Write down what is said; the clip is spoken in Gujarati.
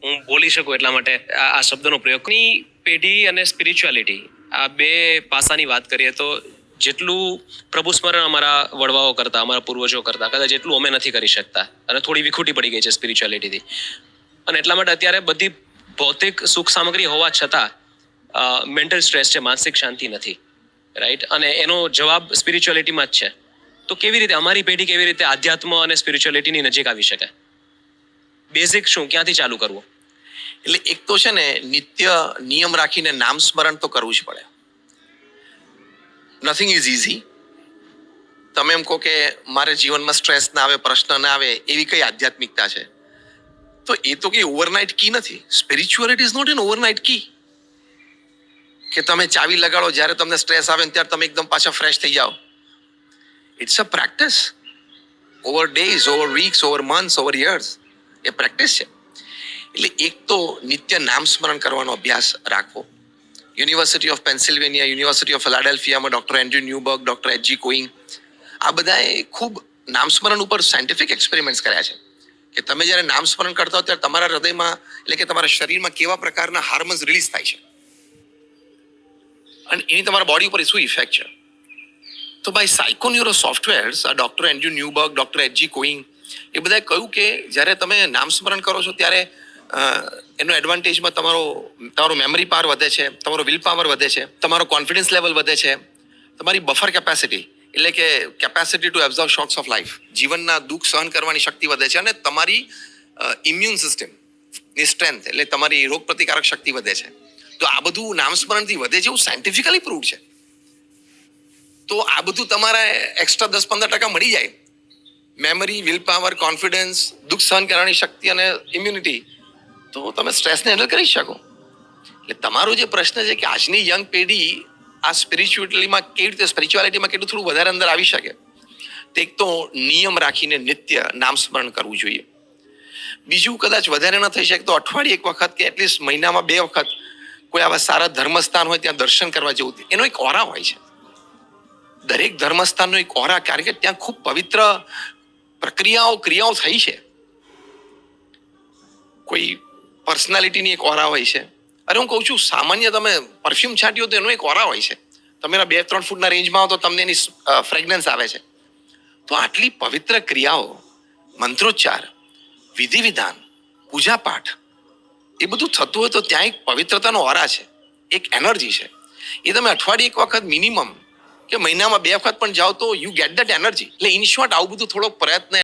હું બોલી શકું એટલા માટે આ શબ્દનો પ્રયોગની પેઢી અને સ્પિરિચ્યુઆલિટી આ બે પાસાની વાત કરીએ તો જેટલું પ્રભુ સ્મરણ અમારા વડવાઓ કરતા, અમારા પૂર્વજો કરતા, કદાચ એટલું અમે નથી કરી શકતા અને થોડી વિખૂટી પડી ગઈ છે સ્પિરિચ્યુઆલિટીથી. અને એટલા માટે અત્યારે બધી ભૌતિક સુખ સામગ્રી હોવા છતાં મેન્ટલ સ્ટ્રેસ છે, માનસિક શાંતિ નથી, રાઈટ? અને એનો જવાબ સ્પિરિચ્યુઆલિટીમાં જ છે. તો કેવી રીતે અમારી પેઢી કેવી રીતે આધ્યાત્મ અને સ્પિરિચ્યુઆલિટીની નજીક આવી શકે? બેઝિક શું, ક્યાંથી ચાલુ કરવું? એટલે એક તો છે ને, નિત્ય નિયમ રાખીને નામ સ્મરણ તો કરવું જ પડે. Nothing is easy. તમે એમ કહો કે મારે જીવનમાં સ્ટ્રેસ ના આવે, પ્રશ્ન ના આવે, એવી કઈ આધ્યાત્મિકતા છે? તો એ તો કઈ ઓવરનાઇટ કી નથી. Spirituality is not an overnight key કે તમે ચાવી લગાડો, જ્યારે તમને સ્ટ્રેસ આવે ત્યારે તમે એકદમ પાછા ફ્રેશ થઈ જાઓ. It's a practice over days, over weeks, over months, over years. એ પ્રેક્ટિસ છે. એટલે એક તો નિત્ય નામ સ્મરણ કરવાનો અભ્યાસ રાખવો. University of Pennsylvania, University of ફિલાડેલ્ફિયામાં doctor Andrew Newberg, doctor H G. Koenig, આ બધાએ ખૂબ નામસ્મરણ ઉપર સાયન્ટિફિક એક્સપેરિમેન્ટ્સ કર્યા છે કે તમે જ્યારે નામસ્મરણ કરતા હો ત્યારે તમારા હૃદયમાં, એટલે કે તમારા શરીરમાં કેવા પ્રકારના હાર્મોન્સ રિલીઝ થાય છે અને એની તમારા બોડી ઉપર શું ઇફેક્ટ છે. તો બાય સાયકોન્યુરો સોફ્ટવેર્સ, આ doctor Andrew Newberg, doctor H G. કોઈંગ, એ બધાએ કહ્યું કે જ્યારે તમે નામસ્મરણ કરો છો ત્યારે એનો એડવાન્ટેજમાં તમારો મેમરી પાવર વધે છે, તમારો વિલ પાવર વધે છે, તમારો કોન્ફિડન્સ લેવલ વધે છે, તમારી બફર કેપેસિટી, એટલે કે capacity two absorb shocks of life, જીવનના દુઃખ સહન કરવાની શક્તિ વધે છે, અને તમારી ઇમ્યુન સિસ્ટમ ની સ્ટ્રેન્થ, એટલે તમારી રોગ પ્રતિકારક શક્તિ વધે છે. તો આ બધું નામસ્મરણથી વધે છે, એવું સાયન્ટિફિકલી પ્રૂવડ છે. તો આ બધું તમારે એક્સ્ટ્રા 10-15% મળી જાય, મેમરી, વિલ પાવર, કોન્ફિડન્સ, દુઃખ સહન કરવાની શક્તિ અને ઇમ્યુનિટી, તો તમે સ્ટ્રેસને હેન્ડલ કરી શકો. એટલે તમારો જે પ્રશ્ન છે કે આજની યંગ પેઢી આ સ્પિરિચ્યુઆલિટીમાં કેટલું થોડું વધારે અંદર આવી શકે, તો એક તો નિયમ રાખીને નિત્ય નામ સ્મરણ કરવું જોઈએ. બીજું, કદાચ વધારે ન થઈ શકે તો અઠવાડિયે એક વખત કે એટલીસ્ટ મહિનામાં 2 વખત કોઈ આવા સારા ધર્મસ્થાન હોય ત્યાં દર્શન કરવા જવું. એનો એક ઓરા હોય છે. દરેક ધર્મસ્થાનનો એક ઓરા, કારણ કે ત્યાં ખૂબ પવિત્ર ક્રિયાઓ થઈ છે. કોઈ પર્સનાલિટીની એક ઓરા હોય છે. અરે હું કહું છું, સામાન્ય તમે પરફ્યુમ છાંટ્યો તો એનો એક ઓરા હોય છે. તમે 2-3 ફૂટના રેન્જમાં આવો તો તમને એની ફ્રેગ્રન્સ આવે છે. તો આટલી પવિત્ર ક્રિયાઓ, મંત્રોચ્ચાર, વિધિ વિધાન, પૂજા પાઠ, એ બધું થતું હોય તો ત્યાં એક પવિત્રતાનો ઓરા છે, એક એનર્જી છે. એ તમે અઠવાડિયે એક વખત મિનિમમ કે મહિનામાં 2 વખત પણ જાઓ તો યુ ગેટ દેટ એનર્જી. એટલે ઇન શોર્ટ આવું બધું થોડોક પ્રયત્ન